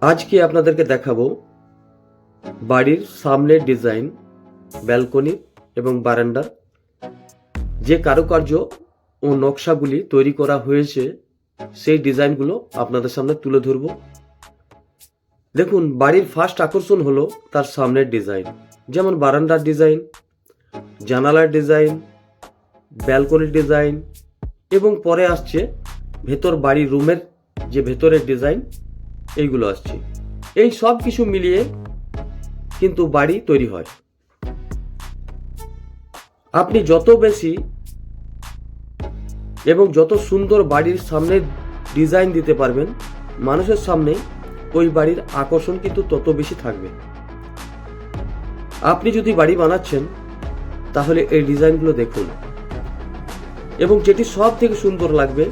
আজকে আপনাদেরকে দেখাবো বাড়ির সামনের ডিজাইন, ব্যালকনি এবং বারান্দার যে কারুকার্য ও নকশাগুলি তৈরি করা হয়েছে সেই ডিজাইনগুলো আপনাদের সামনে তুলে ধরব। দেখুন, বাড়ির ফার্স্ট আকর্ষণ হলো তার সামনের ডিজাইন, যেমন বারান্দার ডিজাইন, জানালার ডিজাইন, ব্যালকনির ডিজাইন এবং পরে আসছে ভেতর বাড়ির রুমের যে ভেতরের ডিজাইন, এইগুলো আসছে। এই সব কিছু মিলিয়ে কিন্তু বাড়ি তৈরি হয়। আপনি যত বেশি এবং যত সুন্দর বাড়ির সামনে ডিজাইন দিতে পারবেন, মানুষের সামনে ওই বাড়ির আকর্ষণ কিন্তু তত বেশি থাকবে। আপনি যদি বাড়ি বানাচ্ছেন তাহলে এই ডিজাইনগুলো দেখুন এবং যেটি সব থেকে সুন্দর লাগবে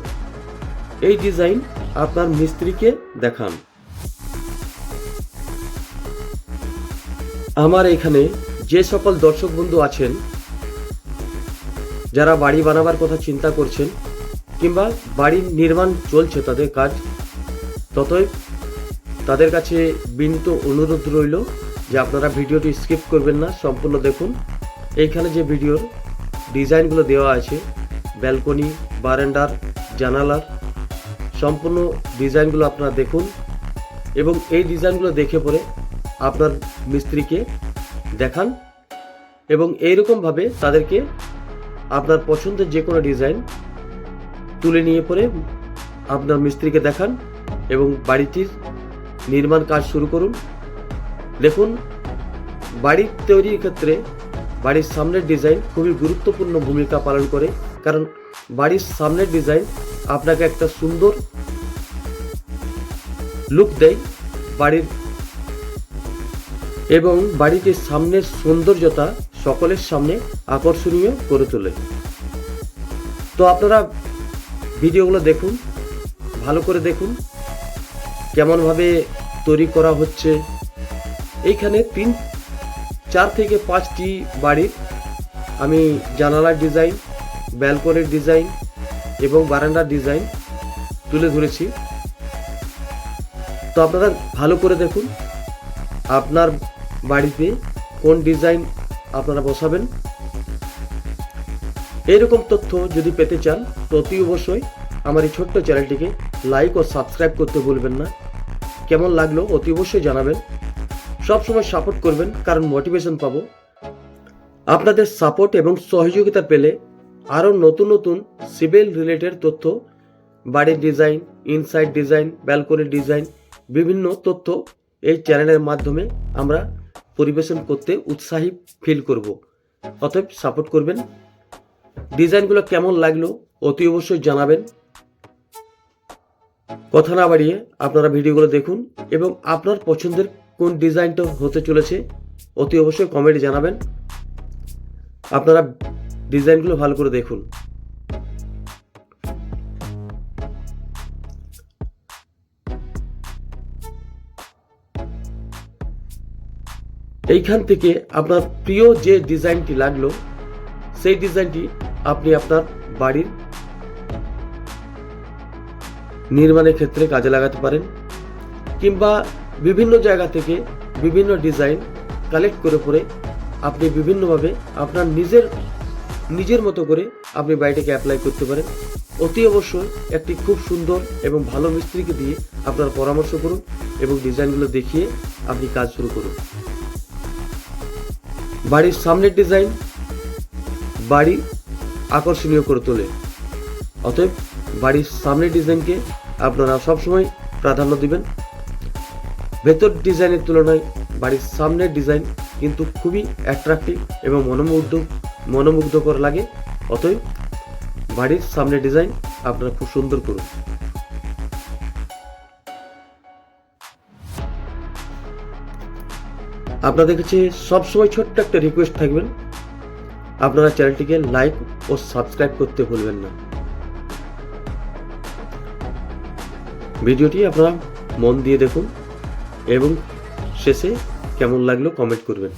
এই ডিজাইন আপনার মিস্ত্রিকে দেখান। আমার এখানে যে সকল দর্শক বন্ধু আছেন যারা বাড়ি বানাবার কথা চিন্তা করছেন কিংবা বাড়ির নির্মাণ চলছে তাদের কাজ, ততই তাদের কাছে বিনীত অনুরোধ রইল যে আপনারা ভিডিওটি স্কিপ করবেন না, সম্পূর্ণ দেখুন। এইখানে যে ভিডিওর ডিজাইনগুলো দেওয়া আছে, ব্যালকনি, বারান্দার, জানালার সম্পূর্ণ ডিজাইনগুলো আপনারা দেখুন এবং এই ডিজাইনগুলো দেখে পরে আপনার মিস্ত্রিকে দেখান এবং এইরকমভাবে তাদেরকে আপনার পছন্দের যে কোনো ডিজাইন তুলে নিয়ে পরে আপনার মিস্ত্রিকে দেখান এবং বাড়িটির নির্মাণ কাজ শুরু করুন। দেখুন, বাড়ি তৈরির ক্ষেত্রে বাড়ির সামনের ডিজাইন খুবই গুরুত্বপূর্ণ ভূমিকা পালন করে, কারণ বাড়ির সামনের ডিজাইন আপনাকে একটা সুন্দর লুক দেয় বাড়ির এবং বাড়িটির সামনের সৌন্দর্যতা সকলের সামনে আকর্ষণীয় করে তোলে। তো আপনারা ভিডিওগুলো দেখুন, ভালো করে দেখুন কেমনভাবে তৈরি করা হচ্ছে। এইখানে 4 থেকে 5টি বাড়ির আমি জানালার ডিজাইন, ব্যালকনির ডিজাইন এবং বারান্দার ডিজাইন তুলে ধরেছি। তো আপনারা ভালো করে দেখুন আপনার বাড়িতে কোন ডিজাইন আপনারা বসাবেন। এইরকম তথ্য যদি পেতে চান তো অতি অবশ্যই আমার এই ছোট্ট চ্যানেলটিকে লাইক ও সাবস্ক্রাইব করতে ভুলবেন না। কেমন লাগলো অতি অবশ্যই জানাবেন, সবসময় সাপোর্ট করবেন, কারণ মোটিভেশন পাবো। আপনাদের সাপোর্ট এবং সহযোগিতা পেলে আরও নতুন নতুন সিভিল রিলেটেড তথ্য, বাড়ির ডিজাইন, ইনসাইড ডিজাইন, ব্যালকনির ডিজাইন, বিভিন্ন তথ্য এই চ্যানেলের মাধ্যমে আমরা পরিবেশন করতে উৎসাহী ফিল করব। অতএব সাপোর্ট করবেন। ডিজাইনগুলো কেমন লাগলো অতি অবশ্যই জানাবেন। কথা না বাড়িয়ে আপনারা ভিডিওগুলো দেখুন এবং আপনার পছন্দের কোন ডিজাইনটা হতে চলেছে অতি অবশ্যই কমেন্টে জানাবেন। আপনারা ডিজাইনগুলো ভালো করে দেখুন। এইখান থেকে আপনার প্রিয় যে ডিজাইনটি লাগলো সেই ডিজাইনটি আপনি আপনার বাড়ির নির্মাণের ক্ষেত্রে কাজে লাগাতে পারেন, কিংবা বিভিন্ন জায়গা থেকে বিভিন্ন ডিজাইন কালেক্ট করে পরে আপনি বিভিন্নভাবে আপনার নিজের মতো করে আপনি বাড়িটাকে অ্যাপ্লাই করতে পারেন। অতি অবশ্যই একটি খুব সুন্দর এবং ভালো মিস্ত্রিকে দিয়ে আপনার পরামর্শ করুন এবং ডিজাইনগুলো দেখিয়ে আপনি কাজ শুরু করুন। বাড়ির সামনের ডিজাইন বাড়ি আকর্ষণীয় করে তোলে, অতএব বাড়ির সামনের ডিজাইনকে আপনারা সবসময় প্রাধান্য দিবেন। ভেতর ডিজাইনের তুলনায় বাড়ির সামনের ডিজাইন কিন্তু খুবই অ্যাট্রাকটিভ এবং মনোমুগ্ধকর লাগে। অতএব বাড়ির সামনের ডিজাইন আপনারা খুব সুন্দর করুন। আপনাদের কাছে সবসময় ছোট্ট একটা রিকোয়েস্ট থাকবেন, আপনারা চ্যানেলটিকে লাইক ও সাবস্ক্রাইব করতে ভুলবেন না। ভিডিওটি আপনারা মন দিয়ে দেখুন এবং শেষে কেমন লাগলো কমেন্ট করবেন।